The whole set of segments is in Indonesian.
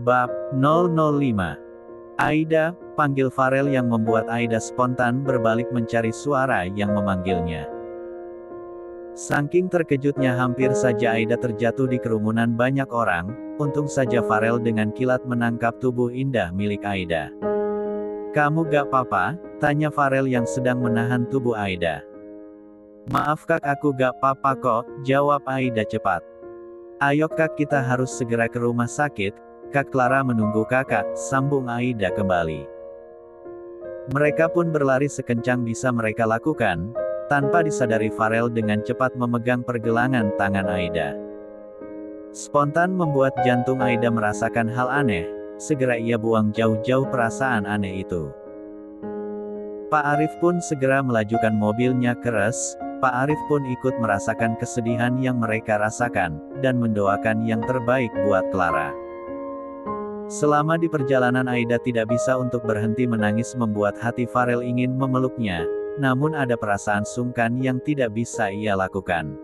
Bab 005. Aida, panggil Farel yang membuat Aida spontan berbalik mencari suara yang memanggilnya. Saking terkejutnya hampir saja Aida terjatuh di kerumunan banyak orang, untung saja Farel dengan kilat menangkap tubuh indah milik Aida. "Kamu gak apa-apa?" tanya Farel yang sedang menahan tubuh Aida. "Maaf kak, aku gak apa-apa kok," jawab Aida cepat. "Ayo kak, kita harus segera ke rumah sakit, Kak Clara menunggu kakak," sambung Aida kembali. Mereka pun berlari sekencang bisa mereka lakukan, tanpa disadari Farel dengan cepat memegang pergelangan tangan Aida. Spontan membuat jantung Aida merasakan hal aneh, segera ia buang jauh-jauh perasaan aneh itu. Pak Arif pun segera melajukan mobilnya ke res. Pak Arif pun ikut merasakan kesedihan yang mereka rasakan, dan mendoakan yang terbaik buat Clara. Selama di perjalanan Aida tidak bisa untuk berhenti menangis membuat hati Farel ingin memeluknya, namun ada perasaan sungkan yang tidak bisa ia lakukan.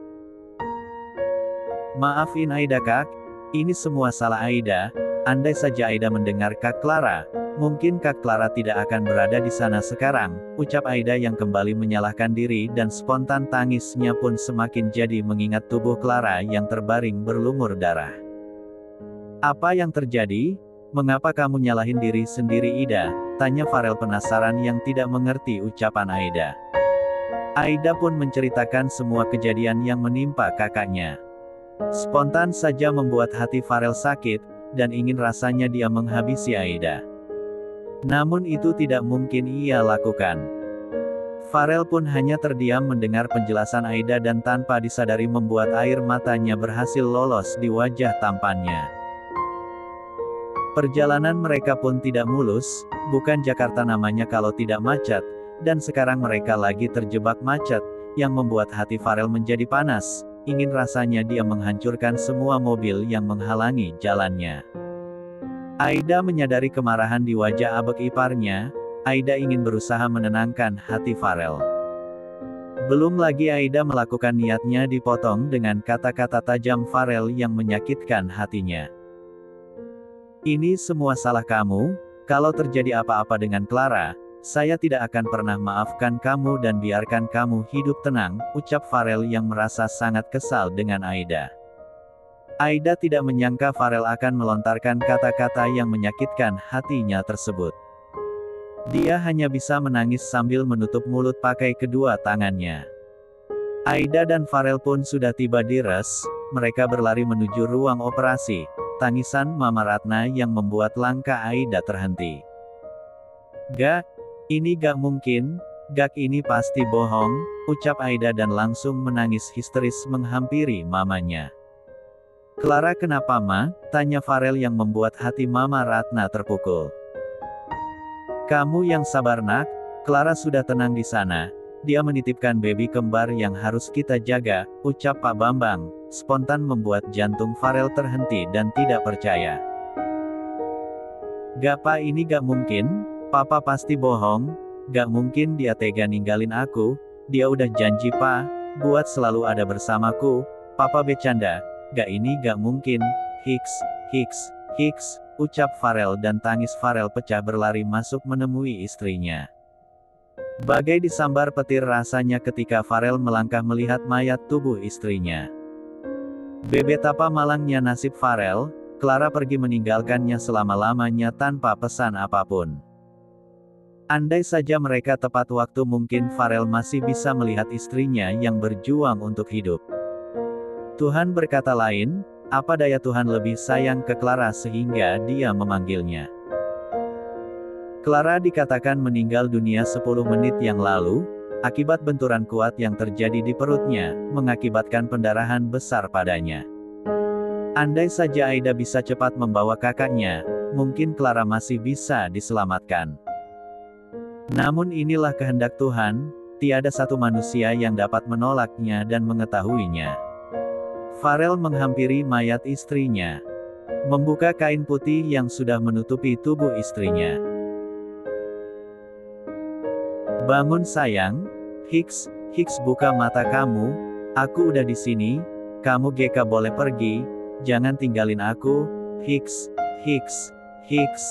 "Maafin Aida kak, ini semua salah Aida, andai saja Aida mendengar Kak Clara, mungkin Kak Clara tidak akan berada di sana sekarang," ucap Aida yang kembali menyalahkan diri dan spontan tangisnya pun semakin jadi mengingat tubuh Clara yang terbaring berlumur darah. "Apa yang terjadi? Mengapa kamu nyalahin diri sendiri Ida?" tanya Farel penasaran yang tidak mengerti ucapan Aida. Aida pun menceritakan semua kejadian yang menimpa kakaknya. Spontan saja membuat hati Farel sakit, dan ingin rasanya dia menghabisi Aida. Namun itu tidak mungkin ia lakukan. Farel pun hanya terdiam mendengar penjelasan Aida dan tanpa disadari membuat air matanya berhasil lolos di wajah tampannya. Perjalanan mereka pun tidak mulus, bukan Jakarta namanya kalau tidak macet, dan sekarang mereka lagi terjebak macet, yang membuat hati Farel menjadi panas, ingin rasanya dia menghancurkan semua mobil yang menghalangi jalannya. Aida menyadari kemarahan di wajah abek iparnya. Aida ingin berusaha menenangkan hati Farel. Belum lagi Aida melakukan niatnya dipotong dengan kata-kata tajam Farel yang menyakitkan hatinya. "Ini semua salah kamu, kalau terjadi apa-apa dengan Clara, saya tidak akan pernah maafkan kamu dan biarkan kamu hidup tenang," ucap Farel yang merasa sangat kesal dengan Aida. Aida tidak menyangka Farel akan melontarkan kata-kata yang menyakitkan hatinya tersebut. Dia hanya bisa menangis sambil menutup mulut pakai kedua tangannya. Aida dan Farel pun sudah tiba di res, mereka berlari menuju ruang operasi. Tangisan Mama Ratna yang membuat langkah Aida terhenti. "Gak, ini gak mungkin, Gak, ini pasti bohong," ucap Aida dan langsung menangis histeris menghampiri mamanya. "Clara kenapa Ma?" tanya Farel yang membuat hati Mama Ratna terpukul. "Kamu yang sabar nak, Clara sudah tenang di sana. Dia menitipkan baby kembar yang harus kita jaga," ucap Pak Bambang, spontan membuat jantung Farel terhenti dan tidak percaya. "Gak Pak, ini gak mungkin, Papa pasti bohong, gak mungkin dia tega ninggalin aku, dia udah janji Pak, buat selalu ada bersamaku, Papa bercanda, gak ini gak mungkin, hiks, hiks, hiks," ucap Farel dan tangis Farel pecah berlari masuk menemui istrinya. Bagai disambar petir rasanya ketika Farel melangkah melihat mayat tubuh istrinya. Betapa malangnya nasib Farel, Clara pergi meninggalkannya selama-lamanya tanpa pesan apapun. Andai saja mereka tepat waktu mungkin Farel masih bisa melihat istrinya yang berjuang untuk hidup. Tuhan berkata lain, apa daya Tuhan lebih sayang ke Clara sehingga dia memanggilnya. Clara dikatakan meninggal dunia 10 menit yang lalu, akibat benturan kuat yang terjadi di perutnya, mengakibatkan pendarahan besar padanya. Andai saja Aida bisa cepat membawa kakaknya, mungkin Clara masih bisa diselamatkan. Namun inilah kehendak Tuhan, tiada satu manusia yang dapat menolaknya dan mengetahuinya. Farel menghampiri mayat istrinya, membuka kain putih yang sudah menutupi tubuh istrinya. "Bangun sayang, hiks, hiks, buka mata kamu, aku udah di sini, kamu GK boleh pergi, jangan tinggalin aku, hiks, Hiks,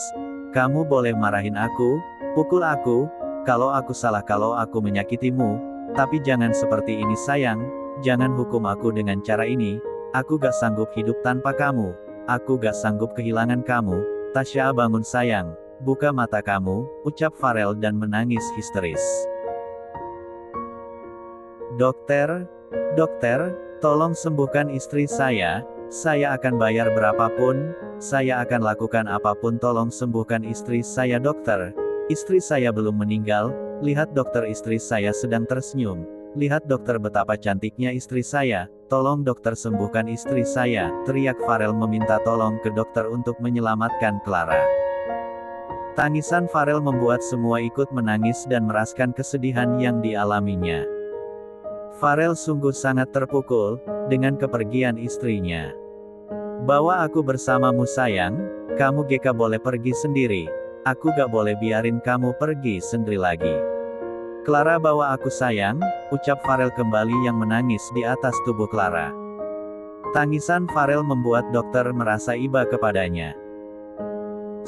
kamu boleh marahin aku, pukul aku, kalau aku salah, kalau aku menyakitimu, tapi jangan seperti ini sayang, jangan hukum aku dengan cara ini, aku gak sanggup hidup tanpa kamu, aku gak sanggup kehilangan kamu, Tasya bangun sayang, buka mata kamu, ucap Farel dan menangis histeris. Dokter, tolong sembuhkan istri saya akan bayar berapapun, saya akan lakukan apapun, tolong sembuhkan istri saya dokter. Istri saya belum meninggal, lihat dokter, istri saya sedang tersenyum, lihat dokter betapa cantiknya istri saya, tolong dokter sembuhkan istri saya, teriak Farel meminta tolong ke dokter untuk menyelamatkan Clara. Tangisan Farel membuat semua ikut menangis dan merasakan kesedihan yang dialaminya. Farel sungguh sangat terpukul dengan kepergian istrinya. Bawa aku bersamamu sayang, kamu gak boleh pergi sendiri. Aku gak boleh biarin kamu pergi sendiri lagi. Clara, bawa aku sayang, ucap Farel kembali yang menangis di atas tubuh Clara. Tangisan Farel membuat dokter merasa iba kepadanya.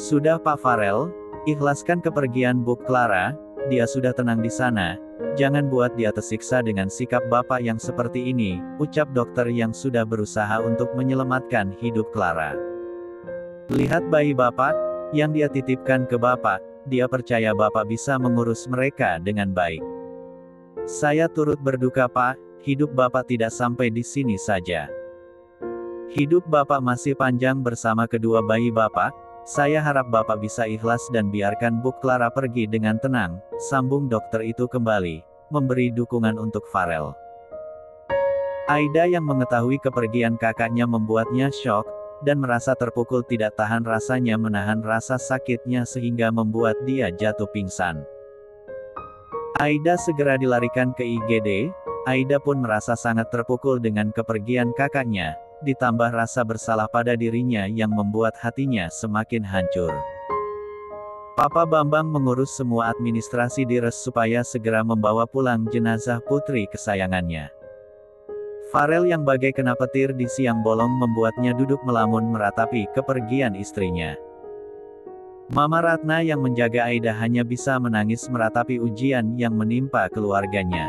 Sudah Pak Farel, ikhlaskan kepergian Bu Clara, dia sudah tenang di sana. Jangan buat dia tersiksa dengan sikap Bapak yang seperti ini, ucap dokter yang sudah berusaha untuk menyelamatkan hidup Clara. Lihat bayi Bapak, yang dia titipkan ke Bapak, dia percaya Bapak bisa mengurus mereka dengan baik. Saya turut berduka Pak, hidup Bapak tidak sampai di sini saja. Hidup Bapak masih panjang bersama kedua bayi Bapak, saya harap Bapak bisa ikhlas dan biarkan Bu Clara pergi dengan tenang, sambung dokter itu kembali, memberi dukungan untuk Farel. Aida yang mengetahui kepergian kakaknya membuatnya syok, dan merasa terpukul, tidak tahan rasanya menahan rasa sakitnya sehingga membuat dia jatuh pingsan. Aida segera dilarikan ke IGD, Aida pun merasa sangat terpukul dengan kepergian kakaknya, ditambah rasa bersalah pada dirinya yang membuat hatinya semakin hancur. Papa Bambang mengurus semua administrasi di res supaya segera membawa pulang jenazah putri kesayangannya. Farel yang bagai kena petir di siang bolong membuatnya duduk melamun meratapi kepergian istrinya. Mama Ratna yang menjaga Aida hanya bisa menangis meratapi ujian yang menimpa keluarganya.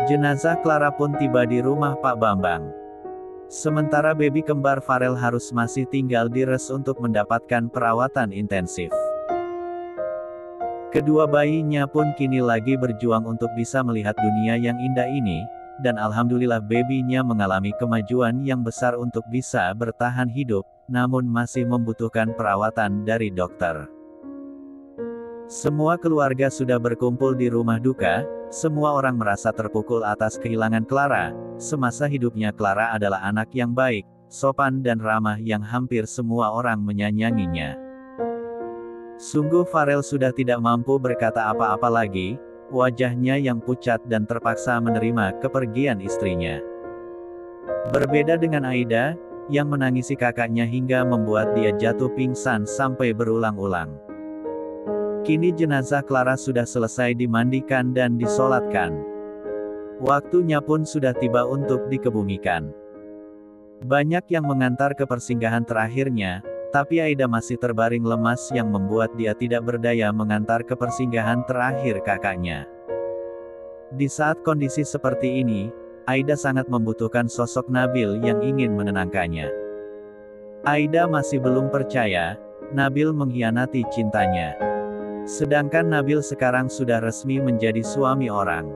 Jenazah Clara pun tiba di rumah Pak Bambang. Sementara baby kembar Farel harus masih tinggal di res untuk mendapatkan perawatan intensif. Kedua bayinya pun kini lagi berjuang untuk bisa melihat dunia yang indah ini, dan alhamdulillah babynya mengalami kemajuan yang besar untuk bisa bertahan hidup, namun masih membutuhkan perawatan dari dokter. Semua keluarga sudah berkumpul di rumah duka, semua orang merasa terpukul atas kehilangan Clara. Semasa hidupnya Clara adalah anak yang baik, sopan dan ramah yang hampir semua orang menyayanginya. Sungguh Farel sudah tidak mampu berkata apa-apa lagi. Wajahnya yang pucat dan terpaksa menerima kepergian istrinya. Berbeda dengan Aida, yang menangisi kakaknya hingga membuat dia jatuh pingsan sampai berulang-ulang. Kini jenazah Clara sudah selesai dimandikan dan disolatkan. Waktunya pun sudah tiba untuk dikebumikan. Banyak yang mengantar ke persinggahan terakhirnya, tapi Aida masih terbaring lemas yang membuat dia tidak berdaya mengantar ke persinggahan terakhir kakaknya. Di saat kondisi seperti ini, Aida sangat membutuhkan sosok Nabil yang ingin menenangkannya. Aida masih belum percaya, Nabil mengkhianati cintanya. Sedangkan Nabil sekarang sudah resmi menjadi suami orang.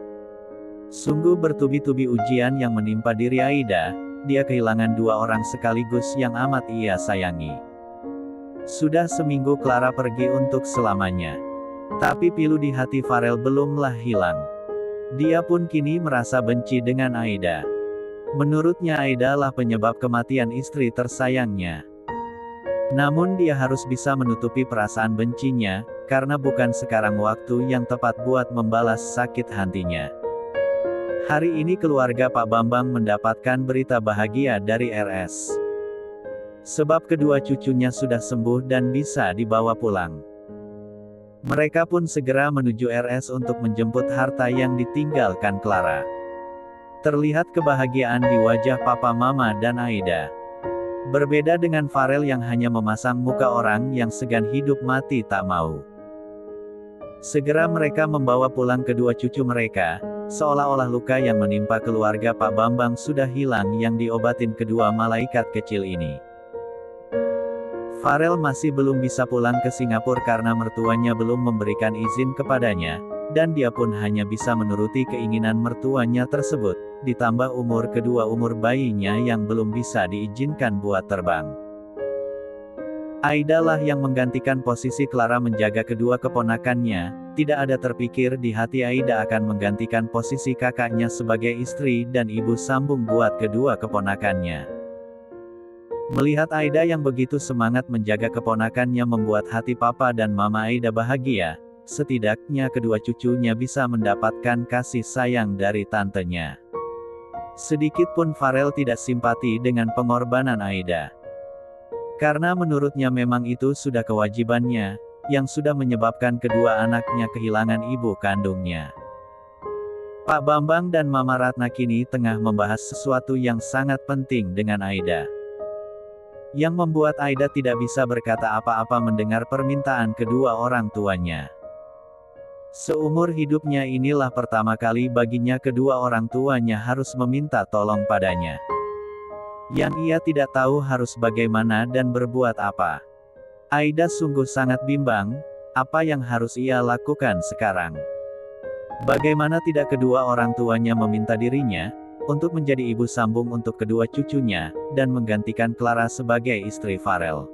Sungguh bertubi-tubi ujian yang menimpa diri Aida, dia kehilangan dua orang sekaligus yang amat ia sayangi. Sudah seminggu Clara pergi untuk selamanya. Tapi pilu di hati Farel belumlah hilang. Dia pun kini merasa benci dengan Aida. Menurutnya Aida lah penyebab kematian istri tersayangnya. Namun dia harus bisa menutupi perasaan bencinya, karena bukan sekarang waktu yang tepat buat membalas sakit hatinya. Hari ini keluarga Pak Bambang mendapatkan berita bahagia dari RS. Sebab kedua cucunya sudah sembuh dan bisa dibawa pulang. Mereka pun segera menuju RS untuk menjemput harta yang ditinggalkan Clara. Terlihat kebahagiaan di wajah Papa Mama dan Aida. Berbeda dengan Farel yang hanya memasang muka orang yang segan hidup mati tak mau. Segera mereka membawa pulang kedua cucu mereka, seolah-olah luka yang menimpa keluarga Pak Bambang sudah hilang yang diobatin kedua malaikat kecil ini. Farel masih belum bisa pulang ke Singapura karena mertuanya belum memberikan izin kepadanya, dan dia pun hanya bisa menuruti keinginan mertuanya tersebut, ditambah umur kedua umur bayinya yang belum bisa diizinkan buat terbang. Aida lah yang menggantikan posisi Clara menjaga kedua keponakannya. Tidak ada terpikir di hati Aida akan menggantikan posisi kakaknya sebagai istri dan ibu sambung buat kedua keponakannya. Melihat Aida yang begitu semangat menjaga keponakannya membuat hati papa dan mama Aida bahagia. Setidaknya kedua cucunya bisa mendapatkan kasih sayang dari tantenya. Sedikit pun Farel tidak simpati dengan pengorbanan Aida. Karena menurutnya memang itu sudah kewajibannya, yang sudah menyebabkan kedua anaknya kehilangan ibu kandungnya. Pak Bambang dan Mama Ratna kini tengah membahas sesuatu yang sangat penting dengan Aida. Yang membuat Aida tidak bisa berkata apa-apa mendengar permintaan kedua orang tuanya. Seumur hidupnya inilah pertama kali baginya kedua orang tuanya harus meminta tolong padanya. Yang ia tidak tahu harus bagaimana dan berbuat apa. Aida sungguh sangat bimbang, apa yang harus ia lakukan sekarang. Bagaimana tidak kedua orang tuanya meminta dirinya, untuk menjadi ibu sambung untuk kedua cucunya, dan menggantikan Clara sebagai istri Farel.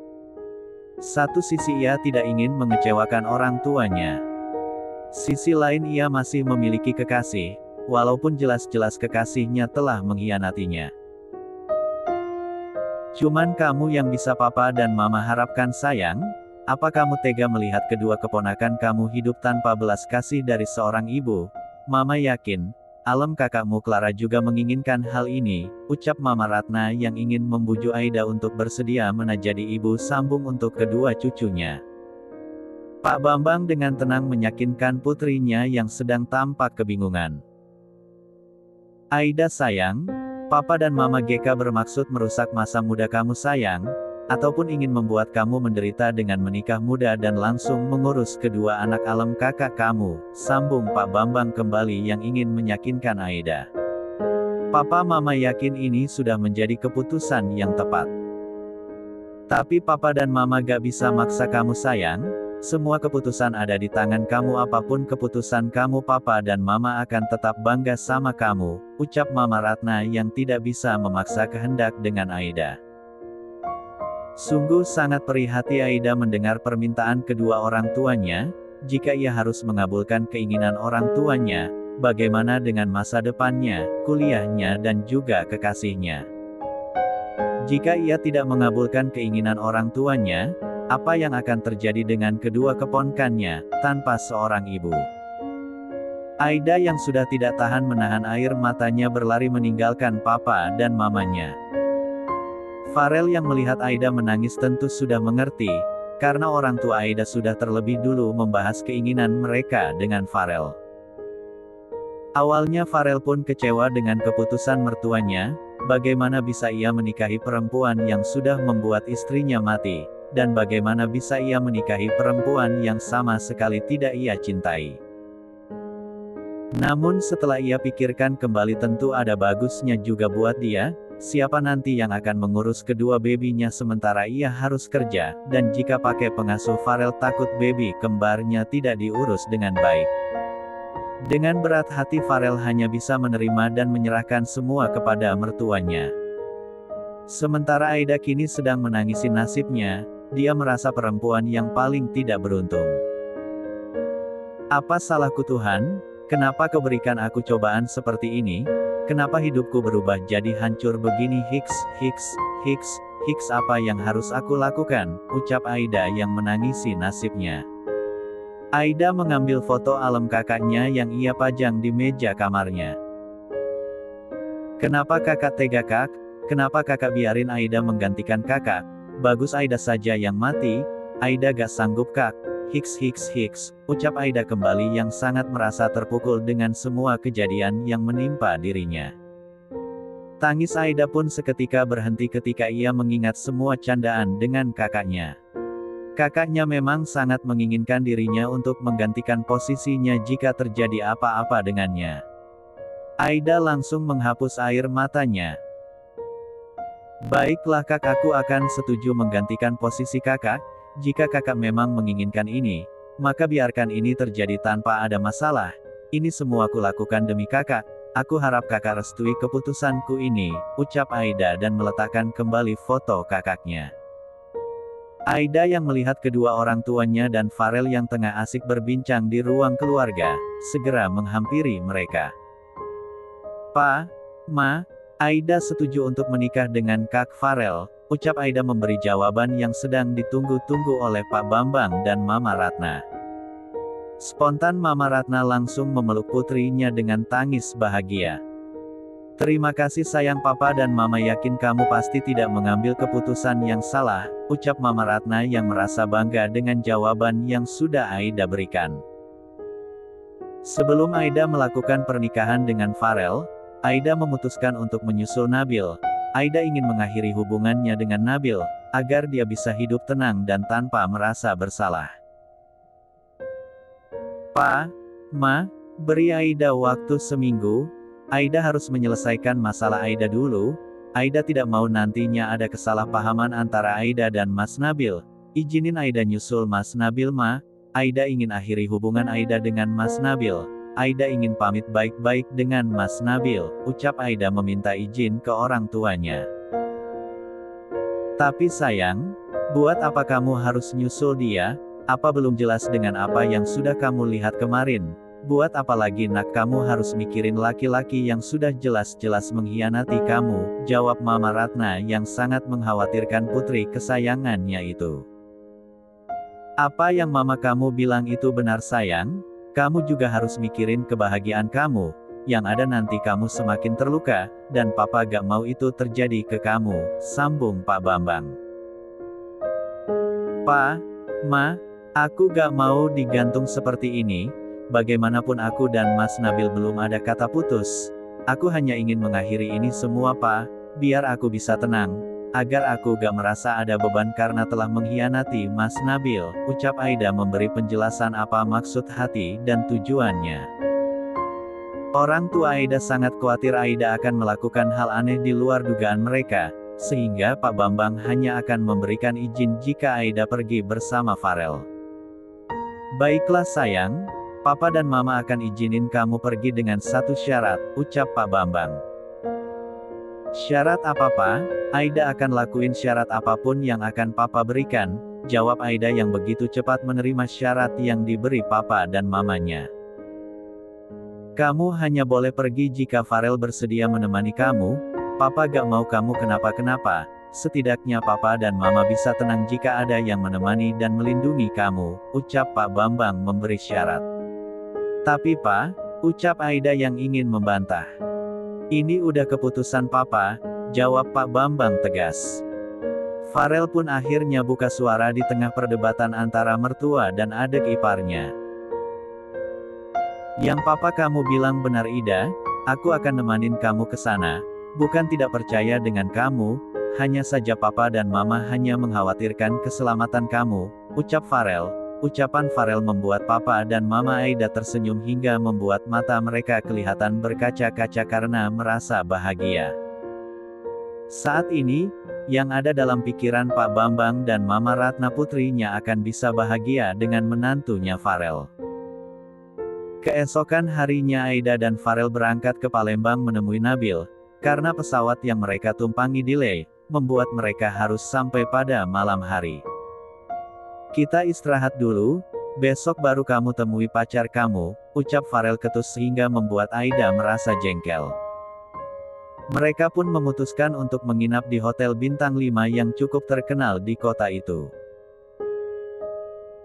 Satu sisi ia tidak ingin mengecewakan orang tuanya. Sisi lain ia masih memiliki kekasih, walaupun jelas-jelas kekasihnya telah mengkhianatinya. Cuman kamu yang bisa papa dan mama harapkan sayang? Apa kamu tega melihat kedua keponakan kamu hidup tanpa belas kasih dari seorang ibu? Mama yakin, Alem kakakmu Clara juga menginginkan hal ini, ucap Mama Ratna yang ingin membujuk Aida untuk bersedia menjadi ibu sambung untuk kedua cucunya. Pak Bambang dengan tenang meyakinkan putrinya yang sedang tampak kebingungan. Aida sayang, Papa dan Mama GK bermaksud merusak masa muda kamu sayang, ataupun ingin membuat kamu menderita dengan menikah muda dan langsung mengurus kedua anak Alem kakak kamu, sambung Pak Bambang kembali yang ingin meyakinkan Aida. Papa Mama yakin ini sudah menjadi keputusan yang tepat. Tapi Papa dan Mama gak bisa maksa kamu sayang, semua keputusan ada di tangan kamu apapun keputusan kamu Papa dan Mama akan tetap bangga sama kamu, ucap Mama Ratna yang tidak bisa memaksa kehendak dengan Aida. Sungguh sangat perih hati Aida mendengar permintaan kedua orang tuanya, jika ia harus mengabulkan keinginan orang tuanya, bagaimana dengan masa depannya, kuliahnya dan juga kekasihnya. Jika ia tidak mengabulkan keinginan orang tuanya, apa yang akan terjadi dengan kedua keponakannya, tanpa seorang ibu? Aida yang sudah tidak tahan menahan air matanya berlari meninggalkan papa dan mamanya. Farel yang melihat Aida menangis tentu sudah mengerti, karena orang tua Aida sudah terlebih dulu membahas keinginan mereka dengan Farel. Awalnya Farel pun kecewa dengan keputusan mertuanya, bagaimana bisa ia menikahi perempuan yang sudah membuat istrinya mati, dan bagaimana bisa ia menikahi perempuan yang sama sekali tidak ia cintai. Namun setelah ia pikirkan kembali tentu ada bagusnya juga buat dia. Siapa nanti yang akan mengurus kedua bebinya sementara ia harus kerja, dan jika pakai pengasuh Farel takut baby kembarnya tidak diurus dengan baik. Dengan berat hati Farel hanya bisa menerima dan menyerahkan semua kepada mertuanya. Sementara Aida kini sedang menangisi nasibnya, dia merasa perempuan yang paling tidak beruntung. Apa salahku Tuhan? Kenapa kau berikan aku cobaan seperti ini? Kenapa hidupku berubah jadi hancur begini? Hiks, apa yang harus aku lakukan? Ucap Aida yang menangisi nasibnya. Aida mengambil foto Alem kakaknya yang ia pajang di meja kamarnya. Kenapa kakak tega kak? Kenapa kakak biarin Aida menggantikan kakak? Bagus Aida saja yang mati, Aida gak sanggup kak. Hiks, ucap Aida kembali yang sangat merasa terpukul dengan semua kejadian yang menimpa dirinya. Tangis Aida pun seketika berhenti ketika ia mengingat semua candaan dengan kakaknya. Kakaknya memang sangat menginginkan dirinya untuk menggantikan posisinya jika terjadi apa-apa dengannya. Aida langsung menghapus air matanya. Baiklah kak, aku akan setuju menggantikan posisi kakak. Jika kakak memang menginginkan ini, maka biarkan ini terjadi tanpa ada masalah. Ini semua aku lakukan demi kakak. Aku harap kakak restui keputusanku ini, ucap Aida dan meletakkan kembali foto kakaknya. Aida yang melihat kedua orang tuanya dan Farel yang tengah asik berbincang di ruang keluarga, segera menghampiri mereka. Pa, Ma, Aida setuju untuk menikah dengan Kak Farel, ucap Aida memberi jawaban yang sedang ditunggu-tunggu oleh Pak Bambang dan Mama Ratna. Spontan Mama Ratna langsung memeluk putrinya dengan tangis bahagia. Terima kasih sayang papa dan mama, yakin kamu pasti tidak mengambil keputusan yang salah, ucap Mama Ratna yang merasa bangga dengan jawaban yang sudah Aida berikan. Sebelum Aida melakukan pernikahan dengan Farel, Aida memutuskan untuk menyusul Nabil. Aida ingin mengakhiri hubungannya dengan Nabil, agar dia bisa hidup tenang dan tanpa merasa bersalah. Pa, Ma, beri Aida waktu seminggu. Aida harus menyelesaikan masalah Aida dulu. Aida tidak mau nantinya ada kesalahpahaman antara Aida dan Mas Nabil. Izinin Aida nyusul Mas Nabil, Ma. Aida ingin akhiri hubungan Aida dengan Mas Nabil. Aida ingin pamit baik-baik dengan Mas Nabil, ucap Aida meminta izin ke orang tuanya. Tapi sayang, buat apa kamu harus nyusul dia? Apa belum jelas dengan apa yang sudah kamu lihat kemarin? Buat apa lagi nak kamu harus mikirin laki-laki yang sudah jelas-jelas mengkhianati kamu, jawab Mama Ratna yang sangat mengkhawatirkan putri kesayangannya itu. Apa yang mama kamu bilang itu benar sayang? Kamu juga harus mikirin kebahagiaan kamu, yang ada nanti kamu semakin terluka, dan papa gak mau itu terjadi ke kamu, sambung Pak Bambang. Pa, Ma, aku gak mau digantung seperti ini. Bagaimanapun aku dan Mas Nabil belum ada kata putus. Aku hanya ingin mengakhiri ini semua Pa, biar aku bisa tenang, agar aku gak merasa ada beban karena telah mengkhianati Mas Nabil, ucap Aida memberi penjelasan apa maksud hati dan tujuannya. Orang tua Aida sangat khawatir Aida akan melakukan hal aneh di luar dugaan mereka, sehingga Pak Bambang hanya akan memberikan izin jika Aida pergi bersama Farel. Baiklah sayang, Papa dan Mama akan izinin kamu pergi dengan satu syarat, ucap Pak Bambang. Syarat apa Pa? Aida akan lakuin syarat apapun yang akan Papa berikan, jawab Aida yang begitu cepat menerima syarat yang diberi Papa dan Mamanya. Kamu hanya boleh pergi jika Farel bersedia menemani kamu. Papa gak mau kamu kenapa-kenapa. Setidaknya Papa dan Mama bisa tenang jika ada yang menemani dan melindungi kamu, ucap Pak Bambang memberi syarat. Tapi Pa, ucap Aida yang ingin membantah. Ini udah keputusan Papa, jawab Pak Bambang tegas. Farel pun akhirnya buka suara di tengah perdebatan antara mertua dan adik iparnya. Yang Papa kamu bilang benar Ida, aku akan nemanin kamu ke sana. Bukan tidak percaya dengan kamu, hanya saja Papa dan Mama hanya mengkhawatirkan keselamatan kamu, ucap Farel. Ucapan Farel membuat Papa dan Mama Aida tersenyum hingga membuat mata mereka kelihatan berkaca-kaca karena merasa bahagia. Saat ini, yang ada dalam pikiran Pak Bambang dan Mama Ratna putrinya akan bisa bahagia dengan menantunya Farel. Keesokan harinya Aida dan Farel berangkat ke Palembang menemui Nabil, karena pesawat yang mereka tumpangi delay, membuat mereka harus sampai pada malam hari. Kita istirahat dulu, besok baru kamu temui pacar kamu, ucap Farel ketus sehingga membuat Aida merasa jengkel. Mereka pun memutuskan untuk menginap di hotel bintang 5 yang cukup terkenal di kota itu.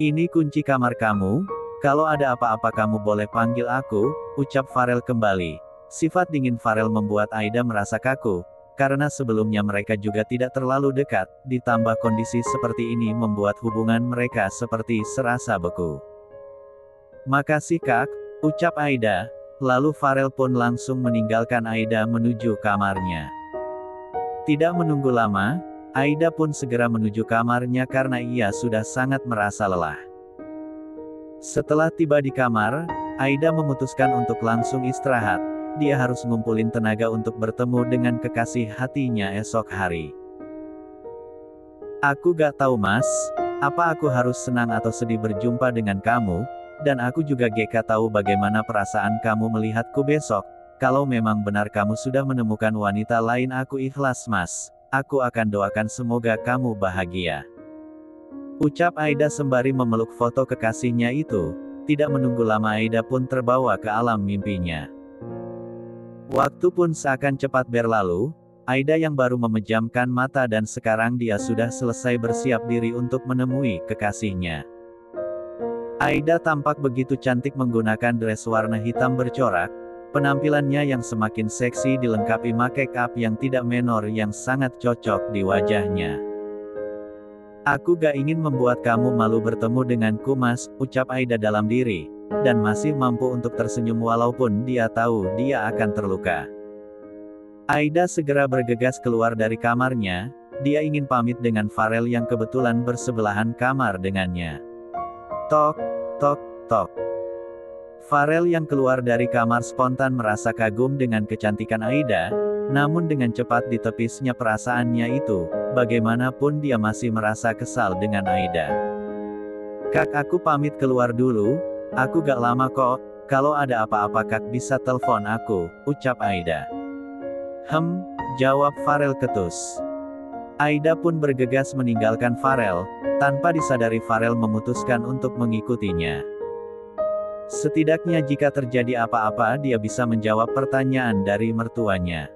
Ini kunci kamar kamu, kalau ada apa-apa kamu boleh panggil aku, ucap Farel kembali. Sifat dingin Farel membuat Aida merasa kaku, karena sebelumnya mereka juga tidak terlalu dekat, ditambah kondisi seperti ini membuat hubungan mereka seperti serasa beku. Makasih Kak, ucap Aida, lalu Farel pun langsung meninggalkan Aida menuju kamarnya. Tidak menunggu lama, Aida pun segera menuju kamarnya karena ia sudah sangat merasa lelah. Setelah tiba di kamar, Aida memutuskan untuk langsung istirahat. Dia harus ngumpulin tenaga untuk bertemu dengan kekasih hatinya esok hari. Aku gak tahu mas, apa aku harus senang atau sedih berjumpa dengan kamu, dan aku juga gak tahu bagaimana perasaan kamu melihatku besok. Kalau memang benar kamu sudah menemukan wanita lain, aku ikhlas mas. Aku akan doakan semoga kamu bahagia. Ucap Aida sembari memeluk foto kekasihnya itu. Tidak menunggu lama Aida pun terbawa ke alam mimpinya. Waktu pun seakan cepat berlalu, Aida yang baru memejamkan mata dan sekarang dia sudah selesai bersiap diri untuk menemui kekasihnya. Aida tampak begitu cantik menggunakan dress warna hitam bercorak, penampilannya yang semakin seksi dilengkapi make up yang tidak menor yang sangat cocok di wajahnya. Aku gak ingin membuat kamu malu bertemu denganku mas, ucap Aida dalam diri. Dan masih mampu untuk tersenyum walaupun dia tahu dia akan terluka. Aida segera bergegas keluar dari kamarnya, dia ingin pamit dengan Farel yang kebetulan bersebelahan kamar dengannya. Tok, tok, tok. Farel yang keluar dari kamar spontan merasa kagum dengan kecantikan Aida, namun dengan cepat ditepisnya perasaannya itu, bagaimanapun dia masih merasa kesal dengan Aida. Kak aku pamit keluar dulu. Aku gak lama kok, kalau ada apa-apa kak bisa telepon aku, ucap Aida. Jawab Farel ketus. Aida pun bergegas meninggalkan Farel, tanpa disadari Farel memutuskan untuk mengikutinya. Setidaknya jika terjadi apa-apa dia bisa menjawab pertanyaan dari mertuanya.